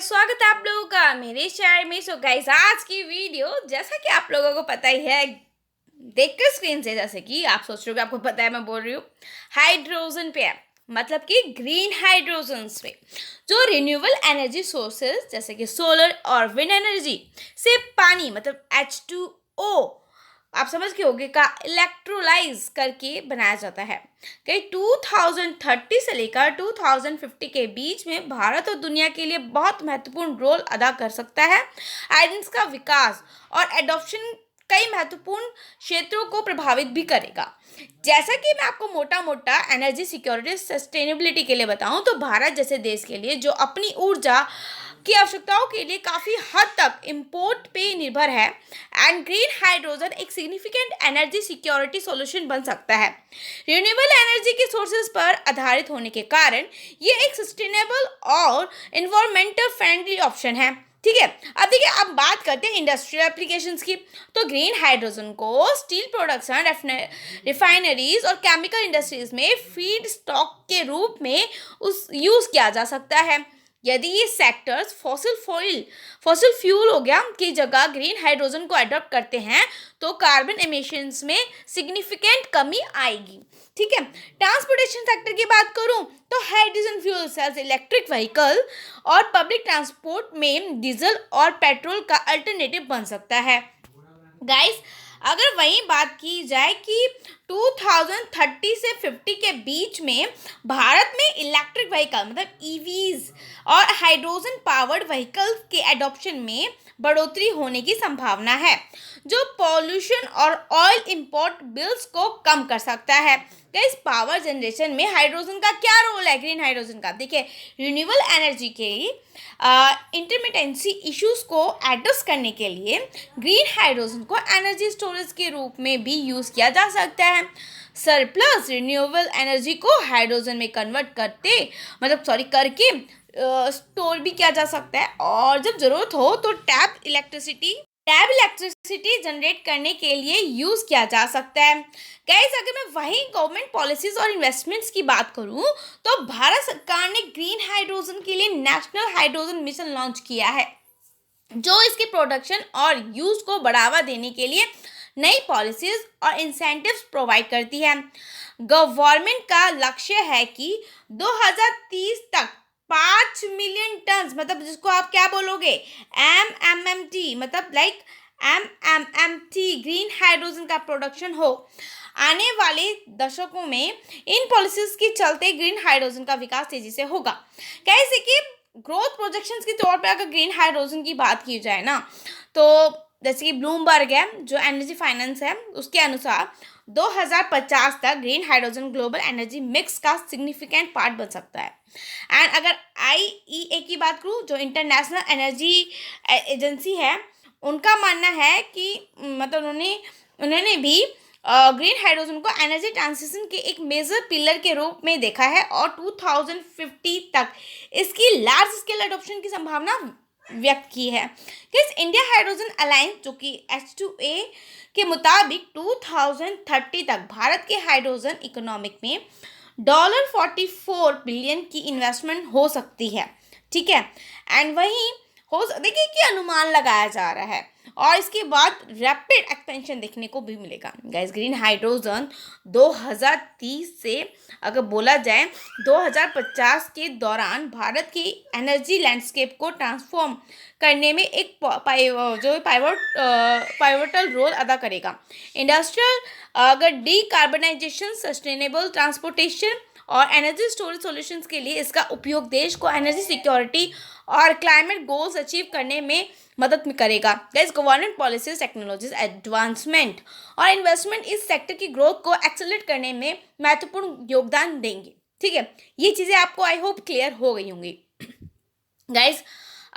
स्वागत है आप लोगों का मेरे शहर में। सो गाइस, आज की वीडियो जैसा कि आप लोगों को पता ही है देखकर स्क्रीन से, जैसे कि आप सोच रहे हो कि आपको पता है, मैं बोल रही हूँ हाइड्रोजन पे है। मतलब कि ग्रीन हाइड्रोजन्स पे जो रिन्यूएबल एनर्जी सोर्सेज जैसे कि सोलर और विंड एनर्जी से पानी मतलब H2O, आप समझ के होगे, का इलेक्ट्रोलाइज करके बनाया जाता है। कई 2030 से लेकर 2050 के बीच में भारत और दुनिया के लिए बहुत महत्वपूर्ण रोल अदा कर सकता है। आइडेंस का विकास और एडॉप्शन कई महत्वपूर्ण क्षेत्रों को प्रभावित भी करेगा। जैसा कि मैं आपको मोटा मोटा एनर्जी सिक्योरिटी सस्टेनेबिलिटी के लिए बताऊं, तो भारत जैसे देश के लिए जो अपनी ऊर्जा की आवश्यकताओं के लिए काफ़ी हद तक इंपोर्ट पे निर्भर है, एंड ग्रीन हाइड्रोजन एक सिग्निफिकेंट एनर्जी सिक्योरिटी सॉल्यूशन बन सकता है। रिन्यूएबल एनर्जी के सोर्सेज पर आधारित होने के कारण ये एक सस्टेनेबल और इन्वायरमेंटल फ्रेंडली ऑप्शन है। ठीक है, अब देखिए, अब बात करते हैं इंडस्ट्रियल एप्लीकेशंस की। तो ग्रीन हाइड्रोजन को स्टील प्रोडक्शन, रिफाइनरीज और केमिकल इंडस्ट्रीज में फीड स्टॉक के रूप में उस यूज किया जा सकता है। यदि ये सेक्टर्स फॉसिल फ्यूल हो गया की जगह ग्रीन हाइड्रोजन को अडॉप्ट करते हैं तो कार्बन एमिशंस में सिग्निफिकेंट कमी आएगी। ठीक है, ट्रांसपोर्टेशन सेक्टर की बात करूं तो hydrogen fuel cells electric vehicle और पब्लिक ट्रांसपोर्ट में डीजल और पेट्रोल का अल्टरनेटिव बन सकता है। गाइस, अगर वहीं बात की जाए कि 2030 से 50 के बीच में भारत में इलेक्ट्रिक व्हीकल मतलब ईवीज और हाइड्रोजन पावर्ड व्हीकल के एडॉप्शन में बढ़ोतरी होने की संभावना है, जो पॉल्यूशन और ऑयल इंपोर्ट बिल्स को कम कर सकता है। इस पावर जनरेशन में हाइड्रोजन का क्या रोल है? ग्रीन हाइड्रोजन का देखिए, रिन्यूएबल एनर्जी के इंटरमिटेंसी इश्यूज को एड्रेस करने के लिए ग्रीन हाइड्रोजन को एनर्जी स्टोरेज के रूप में भी यूज़ किया जा सकता है। सरप्लस रिन्यूएबल एनर्जी को हाइड्रोजन में कन्वर्ट करके स्टोर भी किया जा सकता है, और जब ज़रूरत हो तो टैप इलेक्ट्रिसिटी जनरेट करने के लिए यूज़ किया जा सकता है। गाइस, अगर मैं वहीं गवर्नमेंट पॉलिसीज और इन्वेस्टमेंट्स की बात करूं तो भारत सरकार ने ग्रीन हाइड्रोजन के लिए नेशनल हाइड्रोजन मिशन लॉन्च किया है, जो इसके प्रोडक्शन और यूज़ को बढ़ावा देने के लिए नई पॉलिसीज और इंसेंटिव्स प्रोवाइड करती है। गवर्नमेंट का लक्ष्य है कि 2030 तक 5 मिलियन टन, मतलब जिसको आप क्या बोलोगे, MMMT, मतलब लाइक MMMT ग्रीन हाइड्रोजन का प्रोडक्शन हो। आने वाले दशकों में इन पॉलिसीज के चलते ग्रीन हाइड्रोजन का विकास तेजी से होगा। कैसे कि ग्रोथ प्रोजेक्शंस के तौर पे अगर ग्रीन हाइड्रोजन की बात की जाए ना, तो जैसे कि ब्लूमबर्ग है, जो एनर्जी फाइनेंस है, उसके अनुसार 2050 तक green hydrogen global energy mix का सिग्निफिकेंट पार्ट बन सकता है। एंड अगर IEA की बात करूँ, जो इंटरनेशनल एनर्जी एजेंसी है, उनका मानना है कि मतलब उन्होंने भी ग्रीन हाइड्रोजन को एनर्जी ट्रांजिशन के एक मेजर पिलर के रूप में देखा है, और 2050 तक इसकी लार्ज स्केल अडॉप्शन की संभावना व्यक्त की है। किस इंडिया हाइड्रोजन अलायंस, जो कि H2A के मुताबिक 2030 तक भारत के हाइड्रोजन इकोनॉमिक में $44 बिलियन की इन्वेस्टमेंट हो सकती है। ठीक है, एंड वहीं देखिए कि अनुमान लगाया जा रहा है, और इसके बाद रैपिड एक्सपेंशन देखने को भी मिलेगा। गाइस, ग्रीन हाइड्रोजन 2030 से अगर बोला जाए 2050 के दौरान भारत की एनर्जी लैंडस्केप को ट्रांसफॉर्म करने में एक पाइवोटल रोल अदा करेगा। इंडस्ट्रियल अगर डीकार्बनाइजेशन, सस्टेनेबल ट्रांसपोर्टेशन और एनर्जी स्टोरेज सॉल्यूशंस के लिए इसका उपयोग देश को एनर्जी सिक्योरिटी और क्लाइमेट गोल्स अचीव करने में मदद करेगा। Guys, government policies, technologies advancement और इन्वेस्टमेंट इस सेक्टर की ग्रोथ को एक्सेलरेट करने में महत्वपूर्ण योगदान देंगे। ठीक है, ये चीज़ें आपको आई होप क्लियर हो गई होंगी। गाइस,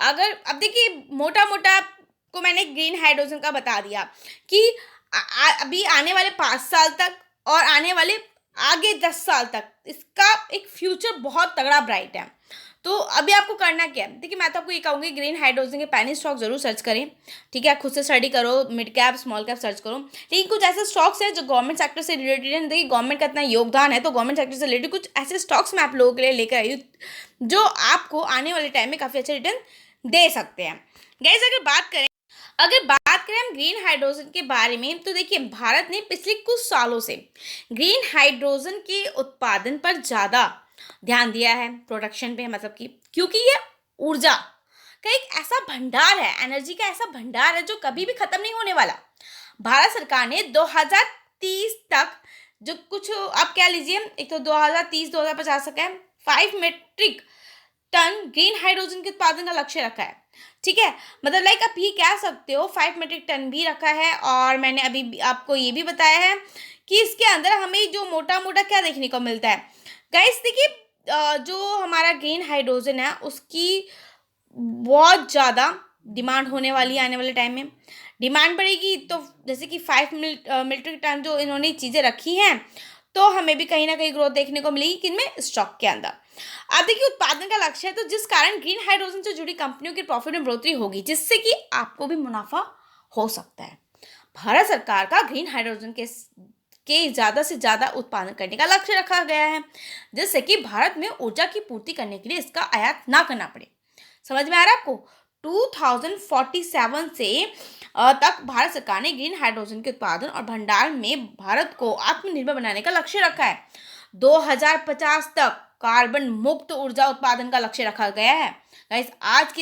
अगर अब देखिए, मोटा मोटा को मैंने ग्रीन हाइड्रोजन का बता दिया कि अभी आने वाले 5 साल तक और आने वाले आगे 10 साल तक इसका एक फ्यूचर बहुत तगड़ा ब्राइट है। तो अभी आपको करना क्या है, देखिए मैं तो आपको ये कहूँगी ग्रीन हाइड्रोजन के पेनी स्टॉक जरूर सर्च करें, ठीक है, खुद से स्टडी करो, mid cap small cap search करो। लेकिन कुछ ऐसे स्टॉक्स हैं जो गवर्नमेंट सेक्टर से रिलेटेड है, देखिए गवर्नमेंट का इतना योगदान है, तो गवर्नमेंट सेक्टर से रिलेटेड कुछ ऐसे स्टॉक्स मैं आप लोगों के लिए लेकर आई हूँ जो आपको आने वाले टाइम में काफ़ी अच्छा रिटर्न दे सकते हैं। गाइस अगर बात करें हम ग्रीन हाइड्रोजन के बारे में, तो देखिए भारत ने पिछले कुछ सालों से ग्रीन हाइड्रोजन के उत्पादन पर ज़्यादा ध्यान दिया है, प्रोडक्शन पे, मतलब कि क्योंकि ये ऊर्जा का एक ऐसा भंडार है, एनर्जी का ऐसा भंडार है जो कभी भी खत्म नहीं होने वाला। भारत सरकार ने 2030 तक जो कुछ आप क्या लीजिए, एक तो 2030-2050 तक है 5 मीट्रिक टन ग्रीन हाइड्रोजन के उत्पादन का लक्ष्य रखा है, ठीक है। मतलब लाइक आप ये कह सकते हो 5 मीट्रिक टन भी रखा है, और मैंने अभी आपको ये भी बताया है कि इसके अंदर हमें जो मोटा मोटा क्या देखने को मिलता है। गाइस देखिए जो हमारा ग्रीन हाइड्रोजन है उसकी बहुत ज़्यादा डिमांड होने वाली है आने वाले टाइम में। डिमांड बढ़ेगी तो जैसे कि 5 मीट्रिक टन जो इन्होंने चीज़ें रखी हैं, तो हमें भी कहीं ना कहीं ग्रोथ देखने को मिलेगी किनमें, स्टॉक के अंदर। अब देखिए उत्पादन का लक्ष्य है, तो जिस कारण ग्रीन हाइड्रोजन से जुड़ी कंपनियों की प्रॉफिट में बढ़ोतरी होगी, जिससे कि आपको भी मुनाफा हो सकता है। भारत सरकार का ग्रीन हाइड्रोजन के ज़्यादा से ज़्यादा उत्पादन करने का लक्ष्य रखा गया है, जिससे कि भारत में ऊर्जा की पूर्ति करने के लिए इसका आयात ना करना पड़े। समझ में आ रहा है आपको? 2047 से तक भारत सरकार ने ग्रीन हाइड्रोजन के उत्पादन और भंडार में भारत को आत्मनिर्भर बनाने का लक्ष्य रखा है। 2050 तक कार्बन मुक्त ऊर्जा उत्पादन का लक्ष्य रखा गया है। गाइस आज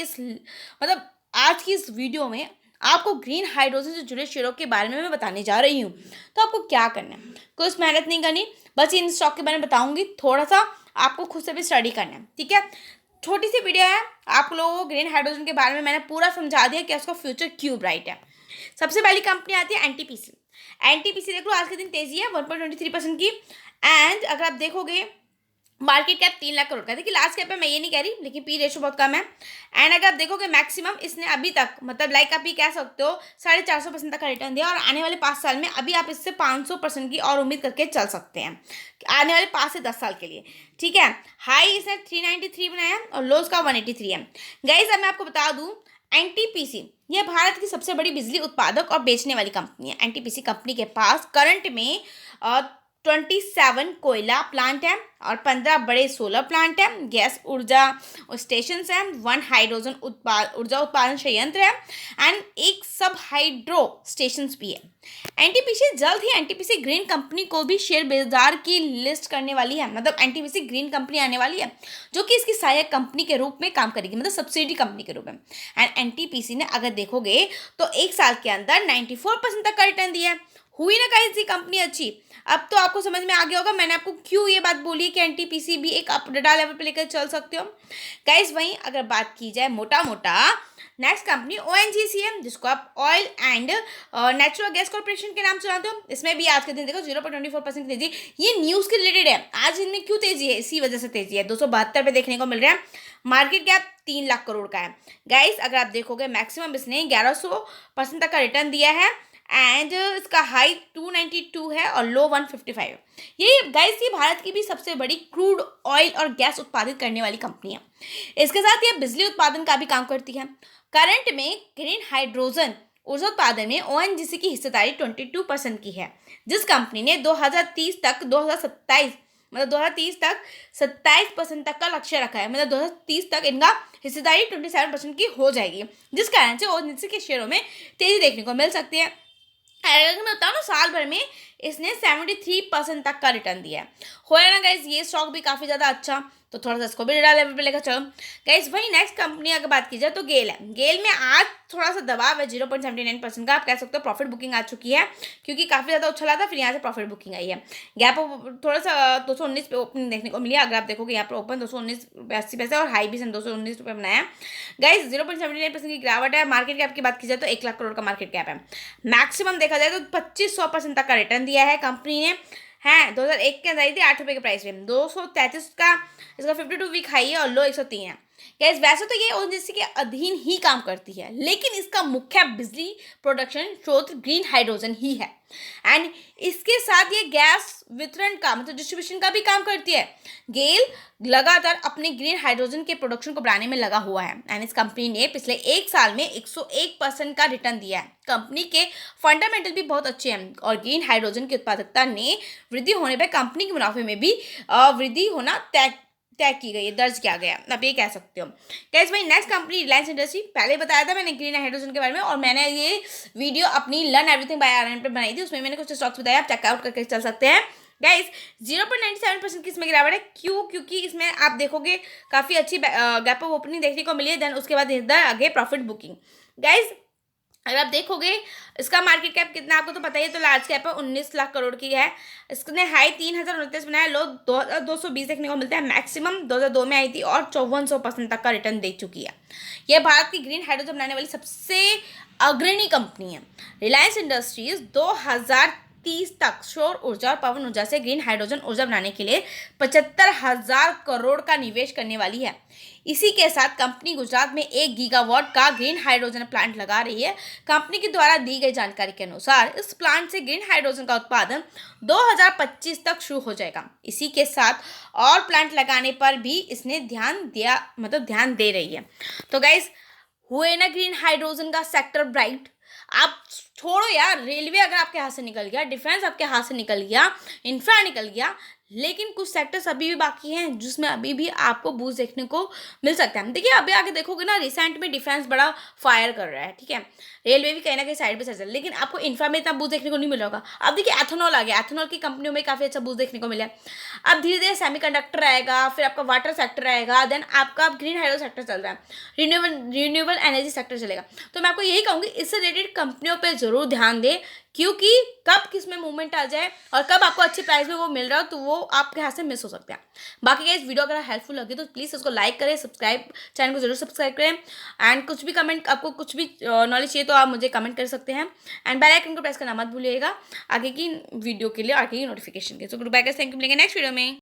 की इस वीडियो में आपको ग्रीन हाइड्रोजन से जुड़े शेयरों के बारे में मैं बताने जा रही हूँ। तो आपको क्या करना है, कुछ मेहनत नहीं करनी, बस इन स्टॉक के बारे में बताऊंगी, थोड़ा सा आपको खुद से भी स्टडी करना है, ठीक है। छोटी सी वीडियो है, आप लोगों को ग्रीन हाइड्रोजन के बारे में मैंने पूरा समझा दिया कि उसका फ्यूचर क्यों ब्राइट है। सबसे पहली कंपनी आती है एनटीपीसी। एनटीपीसी देख लो आज के दिन तेजी है 1.23% की, एंड अगर आप देखोगे मार्केट कैप 3 लाख करोड़ का। देखिए लास्ट कैप है, मैं ये नहीं कह रही, लेकिन पी रेशो बहुत कम है। एंड अगर आप देखोगे मैक्सिमम इसने अभी तक, मतलब लाइक आप ये कह सकते हो 450% तक का रिटर्न दिया, और आने वाले 5 साल में अभी आप इससे 500% की और उम्मीद करके चल सकते हैं आने वाले 5 से 10 साल के लिए, ठीक है। हाई इसने 393 बनाया और लोज का 183 है। गाइस अब मैं आपको बता दूं, एनटीपीसी यह भारत की सबसे बड़ी बिजली उत्पादक और बेचने वाली कंपनी है। एनटीपीसी कंपनी के पास करंट में 27 कोयला प्लांट है और 15 बड़े सोलर प्लांट है, गैस ऊर्जा स्टेशन है, 1 हाइड्रोजन ऊर्जा उत्पादन संयंत्र है, एंड एक सब हाइड्रो स्टेशन भी है। एनटीपीसी जल्द ही एनटीपीसी ग्रीन कंपनी को भी शेयर बाजार की लिस्ट करने वाली है। मतलब एनटीपीसी ग्रीन कंपनी आने वाली है जो कि इसकी सहायक कंपनी के रूप में काम करेगी, मतलब सब्सिडी कंपनी के रूप में। एंड एनटीपीसी ने अगर देखोगे तो एक साल के अंदर 94% तक का रिटर्न दिया है। हुई ना कहीं सी कंपनी अच्छी। अब तो आपको समझ में आ गया होगा मैंने आपको क्यों ये बात बोली कि एनटीपीसी भी एक आप डाटा लेवल पे लेकर चल सकते हो। गाइस वहीं अगर बात की जाए मोटा मोटा, नेक्स्ट कंपनी ओएनजीसी है, जिसको आप oil and natural gas corporation के नाम से जानते हो। इसमें भी आज के दिन देखो 0.24% की तेजी, ये न्यूज़ के रिलेटेड है। आज इनमें क्यों तेजी है, इसी वजह से तेजी है, 272 पे देखने को मिल रहा है। मार्केट कैप 3 लाख करोड़ का है। गाइस अगर आप देखोगे मैक्सिमम इसने 1100% तक का रिटर्न दिया है, एंड इसका हाई 292 है और लो 155 है। ये गाइस ये भारत की भी सबसे बड़ी क्रूड ऑयल और गैस उत्पादित करने वाली कंपनी है। इसके साथ ये बिजली उत्पादन का भी काम करती है। करंट में ग्रीन हाइड्रोजन ऊर्जा उत्पादन में ओएनजीसी की हिस्सेदारी 22% की है, जिस कंपनी ने 2030 तक 27% तक का लक्ष्य रखा है। मतलब 2030 तक इनका हिस्सेदारी 27% की हो जाएगी, जिस कारण से ओएनजीसी के शेयरों में तेजी देखने को मिल सकती है। अगर मैं बताऊँ ना, साल भर में इसने 73% तक का रिटर्न दिया है। हो ना गाइज, ये स्टॉक भी काफ़ी ज़्यादा अच्छा, तो थोड़ा सा इसको भी डेटा लेवल पे लेकर चलो। गाइज वही नेक्स्ट कंपनी अगर बात की जाए तो गेल है। गेल में आज थोड़ा सा दबाव है 0.79% का, आप कह सकते हो प्रॉफिट बुकिंग आ चुकी है, क्योंकि काफ़ी ज़्यादा उछला था, फिर यहाँ से प्रॉफिट बुकिंग आई है। गैप थोड़ा सा 219 पे ओपनिंग देखने को मिली। अगर आप देखोगे यहाँ पर ओपन 219.80 पैसे और हाई भी 219 रुपये बनाया। गाइज 0.79% की गिरावट है। मार्केट कैप की बात की जाए तो 1 लाख करोड़ का मार्केट कैप है। मैक्सिमम देखा जाए तो 2500% तक का रिटर्न दिया है कंपनी ने। है 2001 के अंदर आई थी 8 रुपये के प्राइस में, 233 का इसका 52 वीक हाई है और लो 103 है। गैस वैसे तो ये ओएनजीसी के अधीन ही काम करती है, लेकिन इसका मुख्य बिजली प्रोडक्शन स्रोत ग्रीन हाइड्रोजन ही है। एंड इसके साथ ये गैस वितरण का मतलब डिस्ट्रीब्यूशन का भी काम करती है। गेल लगातार अपने ग्रीन हाइड्रोजन के प्रोडक्शन को बढ़ाने में लगा हुआ है। एंड इस कंपनी ने पिछले 1 साल में 101% का रिटर्न दिया है। कंपनी के फंडामेंटल भी बहुत अच्छे हैं और ग्रीन हाइड्रोजन की उत्पादकता ने वृद्धि होने पर कंपनी के मुनाफे में भी वृद्धि होना तय की गई है, दर्ज किया गया, आप ये कह सकते हो। गाइस भाई नेक्स्ट कंपनी रिलायंस इंडस्ट्री, पहले बताया था मैंने ग्रीन हाइड्रोजन के बारे में, और मैंने ये वीडियो अपनी लर्न एवरीथिंग बाय आरएन पे बनाई थी, उसमें मैंने कुछ स्टॉक्स बताया, आप चेकआउट करके चल सकते हैं। गाइस 0.97% की इसमें गिरावट है। क्यों? क्योंकि इसमें आप देखोगे काफ़ी अच्छी गैप ऑफ ओपनिंग देखने को मिली है। देन उसके बाद इधर आगे प्रॉफिट बुकिंग। गाइस अगर आप देखोगे इसका मार्केट कैप कितना आपको तो पता ही है, तो लार्ज कैप है 19 लाख करोड़ की है। इसने हाई 3029 बनाया, लो 2220 देखने को मिलता है, मैक्सिमम 2002 में आई थी और 5400% तक का रिटर्न दे चुकी है। यह भारत की ग्रीन हाइड्रोजन बनाने वाली सबसे अग्रणी कंपनी है। रिलायंस इंडस्ट्रीज 2030 तक सौर ऊर्जा और पवन ऊर्जा से ग्रीन हाइड्रोजन ऊर्जा बनाने के लिए 75,000 करोड़ का निवेश करने वाली है। इसी के साथ कंपनी गुजरात में 1 गीगावाट का ग्रीन हाइड्रोजन प्लांट लगा रही है। कंपनी के द्वारा दी गई जानकारी के अनुसार इस प्लांट से ग्रीन हाइड्रोजन का उत्पादन 2025 तक शुरू हो जाएगा। इसी के साथ और प्लांट लगाने पर भी इसने ध्यान दे रही है। तो गाइज हुए ना ग्रीन हाइड्रोजन का सेक्टर ब्राइट। आप छोड़ो यार, रेलवे अगर आपके हाथ से निकल गया, डिफेंस आपके हाथ से निकल गया, इंफ्रा निकल गया, लेकिन कुछ सेक्टर्स अभी भी बाकी हैं जिसमें अभी भी आपको बूस्ट देखने को मिल सकता है। देखिए अभी आगे देखोगे ना, रिसेंट में डिफेंस बड़ा फायर कर रहा है, ठीक है, रेलवे भी कहीं ना कहीं साइड पे चल रहा है, लेकिन आपको इंफ्रा में इतना बूस्ट देखने को नहीं मिल रहा होगा। अब देखिए एथेनॉल आ गया, एथेनॉल की कंपनियों में काफ़ी अच्छा बूस्ट देखने को मिला है। अब धीरे धीरे सेमीकंडक्टर आएगा, फिर आपका वाटर सेक्टर आएगा, देन आपका ग्रीन हाइड्रोजन सेक्टर चल रहा है, रिन्यूएबल एनर्जी सेक्टर चलेगा। तो मैं आपको यही कहूँगी इससे रिलेटेड कंपनियों पर जरूर ध्यान दें, क्योंकि कब किस में मूवमेंट आ जाए और कब आपको अच्छी प्राइस में वो मिल रहा हो तो वो आपके हाथ से मिस हो सकता है। बाकी गाइस वीडियो अगर हेल्पफुल लगे तो प्लीज़ उसको लाइक करें, सब्सक्राइब चैनल को जरूर सब्सक्राइब करें। एंड कुछ भी कमेंट, आपको कुछ भी नॉलेज चाहिए तो आप मुझे कमेंट कर सकते हैं। एंड बेल आइकन को प्रेस करना मत भूलिएगा आगे की वीडियो के लिए, आगे की नोटिफिकेशन के। So good bye guys, thank you, मिलेंगे नेक्स्ट वीडियो में।